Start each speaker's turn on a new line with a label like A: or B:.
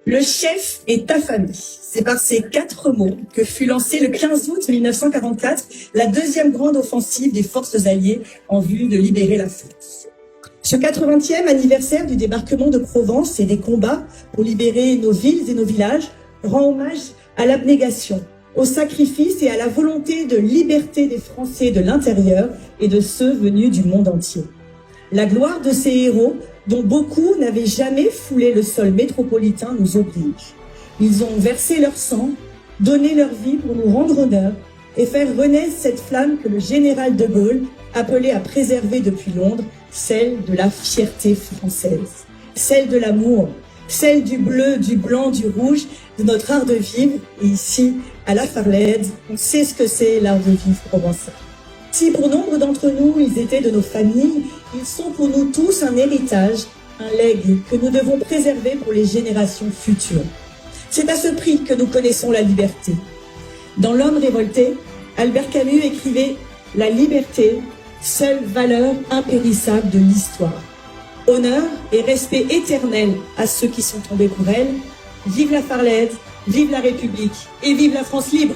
A: Le chef est affamé. C'est par ces 4 mots que fut lancée le 15 août 1944 la deuxième grande offensive des forces alliées en vue de libérer la France. Ce 80e anniversaire du débarquement de Provence et des combats pour libérer nos villes et nos villages rend hommage à l'abnégation, au sacrifice et à la volonté de liberté des Français de l'intérieur et de ceux venus du monde entier. La gloire de ces héros, dont beaucoup n'avaient jamais foulé le sol métropolitain, nous oblige. Ils ont versé leur sang, donné leur vie pour nous rendre honneur et faire renaître cette flamme que le général de Gaulle appelait à préserver depuis Londres, celle de la fierté française, celle de l'amour, celle du bleu, du blanc, du rouge, de notre art de vivre. Et ici, à La Farlède, on sait ce que c'est l'art de vivre provençal. Si pour nombre d'entre nous, ils étaient de nos familles, ils sont pour nous tous un héritage, un legs que nous devons préserver pour les générations futures. C'est à ce prix que nous connaissons la liberté. Dans L'Homme révolté, Albert Camus écrivait « La liberté, seule valeur impérissable de l'histoire. Honneur et respect éternel à ceux qui sont tombés pour elle. Vive la Farlède, vive la République et vive la France libre !»